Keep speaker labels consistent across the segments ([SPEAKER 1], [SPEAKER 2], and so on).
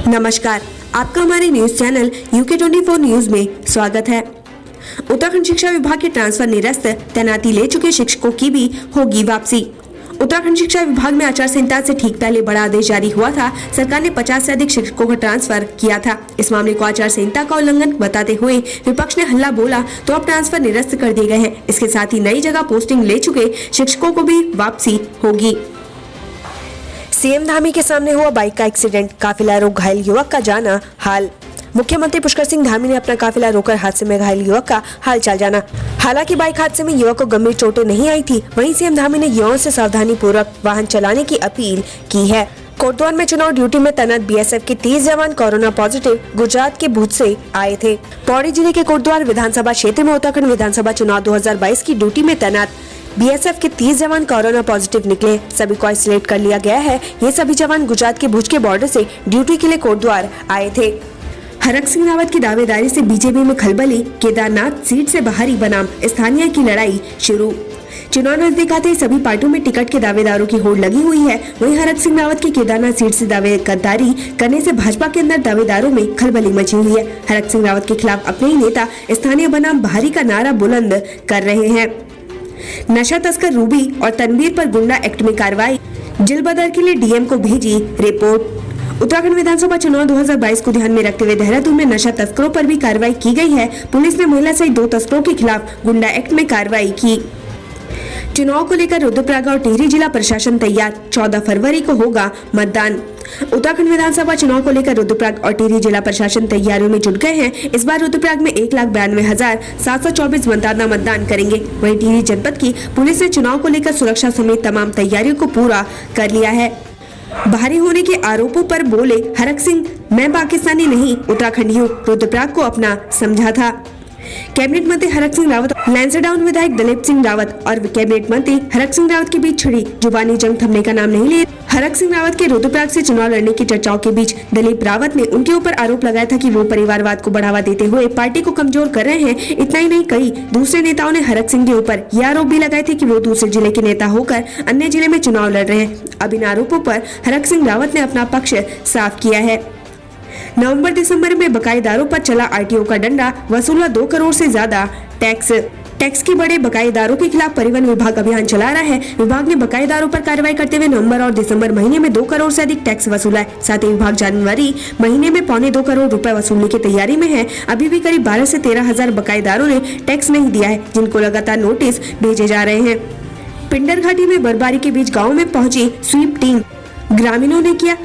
[SPEAKER 1] नमस्कार, आपका हमारे न्यूज चैनल UK24 न्यूज में स्वागत है। उत्तराखंड शिक्षा विभाग के ट्रांसफर निरस्त तैनाती ले चुके शिक्षकों की भी होगी वापसी। उत्तराखंड शिक्षा विभाग में आचार संहिता से ठीक पहले बड़ा आदेश जारी हुआ था। सरकार ने 50 से अधिक शिक्षकों का ट्रांसफर किया था। इस मामले को आचार संहिता का उल्लंघन बताते हुए विपक्ष ने हल्ला बोला तो अब ट्रांसफर निरस्त कर दिए गए हैं। इसके साथ ही नई जगह पोस्टिंग ले चुके शिक्षकों को भी वापसी होगी। सीएम धामी के सामने हुआ बाइक का एक्सीडेंट, काफिला रोक घायल युवक का जाना हाल। मुख्यमंत्री पुष्कर सिंह धामी ने अपना काफिला रोकर हादसे में घायल युवक का हाल चाल जाना। हालांकि बाइक हादसे में युवक को गंभीर चोटें नहीं आई थी। वहीं सीएम धामी ने युवाओं से सावधानी पूर्वक वाहन चलाने की अपील की है। कोटद्वार में चुनाव ड्यूटी में तैनात BSF के 30 जवान कोरोना पॉजिटिव गुजरात के भुज से आए थे। पौड़ी जिले के कोटद्वार विधानसभा क्षेत्र में उत्तराखंड विधानसभा चुनाव 2022 की ड्यूटी में तैनात BSF के 30 जवान कोरोना पॉजिटिव निकले। सभी को आइसोलेट कर लिया गया है। ये सभी जवान गुजरात के भुज के बॉर्डर से ड्यूटी के लिए कोटद्वार आए थे। हरक सिंह रावत की दावेदारी से बीजेपी में खलबली, केदारनाथ सीट से बाहरी बनाम स्थानीय की लड़ाई शुरू। चुनाव नजदीक आते ही सभी पार्टियों में टिकट के दावेदारों की होड़ लगी हुई है। वहीं हरक सिंह रावत की केदारनाथ सीट से दावेदारी करने से भाजपा के अंदर दावेदारों में खलबली मची हुई है। हरक सिंह रावत के खिलाफ अपने ही नेता स्थानीय बनाम बाहरी का नारा बुलंद कर रहे हैं। नशा तस्कर रूबी और तनवीर पर गुंडा एक्ट में कार्रवाई, जिलबदर के लिए DM को भेजी रिपोर्ट। उत्तराखंड विधानसभा चुनाव 2022 को ध्यान में रखते हुए देहरादून में नशा तस्करों पर भी कार्रवाई की गई है। पुलिस ने महिला सहित 2 तस्करों के खिलाफ गुंडा एक्ट में कार्रवाई की। चुनाव को लेकर रुद्रप्रयाग और टिहरी जिला प्रशासन तैयार, 14 फरवरी को होगा मतदान। उत्तराखंड विधानसभा चुनाव को लेकर रुद्रप्रयाग और टिहरी जिला प्रशासन तैयारियों में जुट गए हैं। इस बार रुद्रप्रयाग में 1,92,724 मतदाता मतदान करेंगे। वहीं टिहरी जनपद की पुलिस ने चुनाव को लेकर सुरक्षा समेत तमाम तैयारियों को पूरा कर लिया है। बाहरी होने के आरोपों पर बोले हरक सिंह, मैं पाकिस्तानी नहीं उत्तराखंडी हूँ, रुद्रप्रयाग को अपना समझा था। कैबिनेट मंत्री हरक सिंह रावत, लैंसडाउन विधायक दलीप सिंह रावत और कैबिनेट मंत्री हरक सिंह रावत के बीच छिड़ी जुबानी जंग थमने का नाम नहीं ले। हरक सिंह रावत के रुद्रप्रयाग से चुनाव लड़ने की चर्चाओं के बीच दलीप रावत ने उनके ऊपर आरोप लगाया था कि वो परिवारवाद को बढ़ावा देते हुए पार्टी को कमजोर कर रहे हैं। इतना ही नहीं, कई दूसरे नेताओं ने हरक सिंह के ऊपर ये आरोप भी लगाए थे कि वो दूसरे जिले के नेता होकर अन्य जिले में चुनाव लड़ रहे हैं। अब इन आरोपों पर हरक सिंह रावत ने अपना पक्ष साफ किया है। नवंबर-दिसंबर में बकायेदारों पर चला RTO का डंडा, वसूला 2 करोड़ से ज्यादा टैक्स के बड़े बकायेदारों के खिलाफ परिवहन विभाग अभियान चला रहा है। विभाग ने बकायेदारों पर कार्रवाई करते हुए नवंबर और दिसंबर महीने में 2 करोड़ से अधिक टैक्स वसूला है। साथ ही विभाग जनवरी महीने में 2.25 करोड़ रुपए वसूलने की तैयारी में है। अभी भी करीब 12 से 13 हजार बकायेदारों ने टैक्स नहीं दिया है, जिनको लगातार नोटिस भेजे जा रहे हैं। पिंडर घाटी में बर्फबारी के बीच गाँव में पहुंची स्वीप टीम, ग्रामीणों ने किया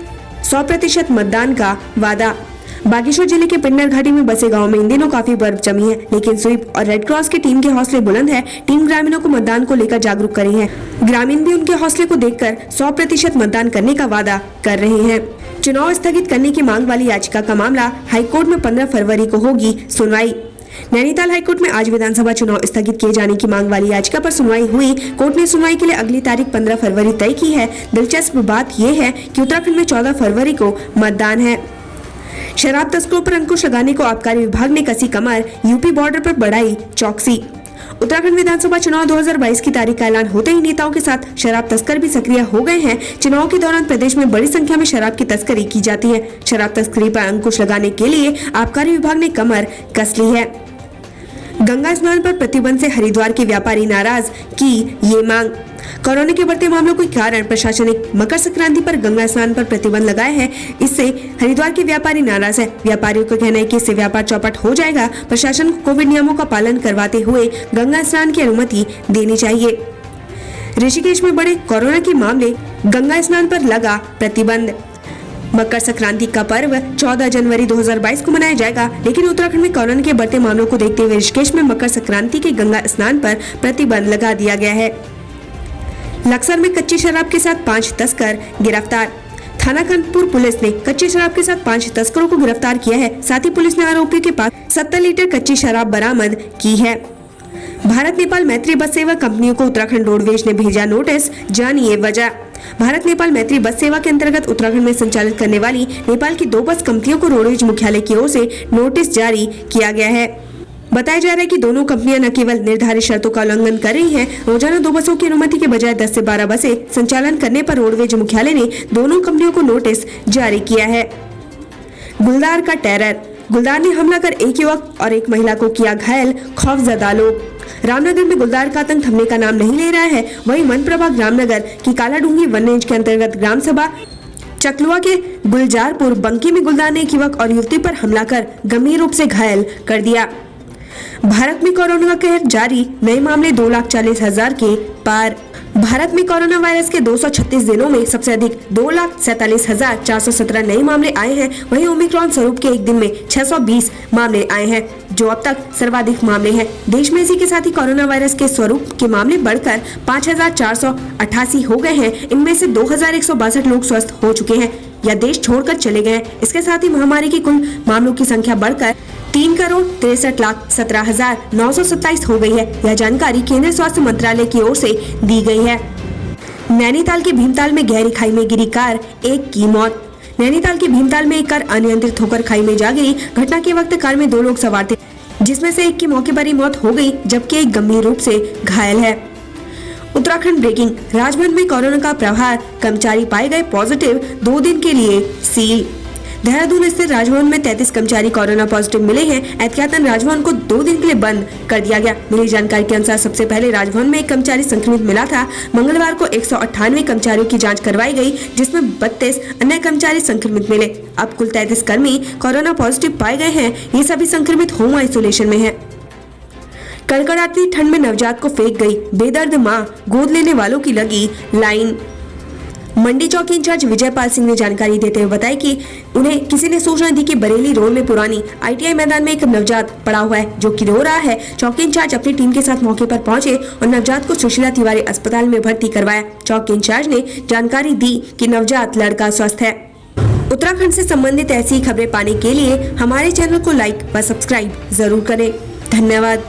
[SPEAKER 1] 100% मतदान का वादा। बागेश्वर जिले के पिंडर घाटी में बसे गांव में इन दिनों काफी बर्फ जमी है, लेकिन स्वीप और रेड क्रॉस की टीम के हौसले बुलंद है। टीम ग्रामीणों को मतदान को लेकर जागरूक कर रही है। ग्रामीण भी उनके हौसले को देखकर 100% मतदान करने का वादा कर रहे हैं। चुनाव स्थगित करने की मांग वाली याचिका का मामला हाईकोर्ट में 15 फरवरी को होगी सुनवाई। नैनीताल हाईकोर्ट में आज विधानसभा चुनाव स्थगित किए जाने की मांग वाली याचिका पर सुनवाई हुई। कोर्ट ने सुनवाई के लिए अगली तारीख 15 फरवरी तय की है। दिलचस्प बात यह है कि उत्तराखंड में 14 फरवरी को मतदान है। शराब तस्करों पर अंकुश लगाने को आबकारी विभाग ने कसी कमर, यूपी बॉर्डर पर बढ़ाई चौकसी। उत्तराखंड विधानसभा चुनाव 2022 की तारीख का ऐलान होते ही नेताओं के साथ शराब तस्कर भी सक्रिय हो गए हैं। चुनाव के दौरान प्रदेश में बड़ी संख्या में शराब की तस्करी की जाती है। शराब तस्करी पर अंकुश लगाने के लिए आबकारी विभाग ने कमर कस ली है। गंगा स्नान पर प्रतिबंध से हरिद्वार के व्यापारी नाराज, की ये मांग। कोरोना के बढ़ते मामलों के कारण प्रशासन ने मकर संक्रांति पर गंगा स्नान पर प्रतिबंध लगाया है। इससे हरिद्वार के व्यापारी नाराज है। व्यापारियों का कहना है कि इससे व्यापार चौपट हो जाएगा। प्रशासन को कोविड नियमों का पालन करवाते हुए गंगा स्नान की अनुमति देनी चाहिए। ऋषिकेश में बढ़े कोरोना के मामले, गंगा स्नान पर लगा प्रतिबंध। मकर संक्रांति का पर्व 14 जनवरी 2022 को मनाया जाएगा, लेकिन उत्तराखंड में कोरोना के बढ़ते मामलों को देखते हुए ऋषिकेश में मकर संक्रांति के गंगा स्नान पर प्रतिबंध लगा दिया गया है। लक्सर में कच्ची शराब के साथ 5 तस्कर गिरफ्तार। थाना कानपुर पुलिस ने कच्ची शराब के साथ 5 तस्करों को गिरफ्तार किया है। साथ ही पुलिस ने आरोपियों के पास 70 लीटर कच्ची शराब बरामद की है। भारत नेपाल मैत्री बस सेवा कंपनियों को उत्तराखंड रोडवेज ने भेजा नोटिस, जानिए वजह। भारत नेपाल मैत्री बस सेवा के अंतर्गत उत्तराखंड में संचालित करने वाली नेपाल की 2 बस कंपनियों को रोडवेज मुख्यालय की ओर से नोटिस जारी किया गया है। बताया जा रहा है कि दोनों कंपनियां न केवल निर्धारित शर्तों का उल्लंघन कर रही हैं, रोजाना 2 बसों की अनुमति के बजाय 10 से 12 बसें संचालन करने पर रोडवेज मुख्यालय ने दोनों कंपनियों को नोटिस जारी किया है। गुलदार का टेरर, गुलदार ने हमला कर एक युवक और एक महिला को किया घायल, खौफजदा लोग। रामनगर में गुलदार का आतंक थमने का नाम नहीं ले रहा है। वहीं वन प्रभाग रामनगर की कालाडूंगी वन रेंज के अंतर्गत ग्राम सभा चकलुआ के गुलजारपुर बंकी में गुलदार ने एक युवक और युवती पर हमला कर गंभीर रूप से घायल कर दिया। भारत में कोरोना का कहर जारी, नए मामले 2,40,000 के पार। भारत में कोरोना वायरस के 236 दिनों में सबसे अधिक 2,47,417 नए मामले आए हैं। वहीं ओमिक्रॉन स्वरूप के एक दिन में 620 मामले आए हैं, जो अब तक सर्वाधिक मामले हैं। देश में इसी के साथ ही कोरोना वायरस के स्वरूप के मामले बढ़कर 5,488 हो गए हैं। इनमें से 2,162 लोग स्वस्थ हो चुके हैं या देश छोड़कर चले गए हैं। इसके साथ ही महामारी की कुल मामलों की संख्या बढ़कर 3,63,17,927 हो गई है। यह जानकारी केंद्रीय स्वास्थ्य मंत्रालय की ओर से दी गई है। नैनीताल के भीमताल में गहरी खाई में गिरी कार, एक की मौत। नैनीताल के भीमताल में एक कार अनियंत्रित होकर खाई में जा गिरी। घटना के वक्त कार में 2 लोग सवार थे, जिसमें से एक की मौके पर ही मौत हो गई, जबकि एक गंभीर रूप से घायल है। उत्तराखंड ब्रेकिंग, राजभवन में कोरोना का प्रभार, कर्मचारी पाए गए पॉजिटिव, 2 दिन के लिए सील। देहरादून स्थित राजभवन में 33 कर्मचारी कोरोना पॉजिटिव मिले हैं। एहतियातन राजभवन को 2 दिन के लिए बंद कर दिया गया। मिली जानकारी के अनुसार सबसे पहले राजभवन में एक कर्मचारी संक्रमित मिला था। मंगलवार को 198 कर्मचारियों की जांच करवाई गई, जिसमें 32 अन्य कर्मचारी संक्रमित मिले। अब कुल 33 कर्मी कोरोना पॉजिटिव पाए गए हैं। ये सभी संक्रमित होम आइसोलेशन में है। कड़कड़ाती ठंड में नवजात को फेंक गई बेदर्द मां, गोद लेने वालों की लगी लाइन। मंडी चौकी इंचार्ज विजयपाल सिंह ने जानकारी देते हुए बताया कि उन्हें किसी ने सूचना दी कि बरेली रोड में पुरानी ITI मैदान में एक नवजात पड़ा हुआ है, जो कि रो रहा है। चौकी इंचार्ज अपनी टीम के साथ मौके पर पहुंचे और नवजात को सुशीला तिवारी अस्पताल में भर्ती करवाया। चौकी इंचार्ज ने जानकारी दी कि नवजात लड़का स्वस्थ है। उत्तराखंड से संबंधित ऐसी खबरें पाने के लिए हमारे चैनल को लाइक व सब्सक्राइब जरूर करें। धन्यवाद।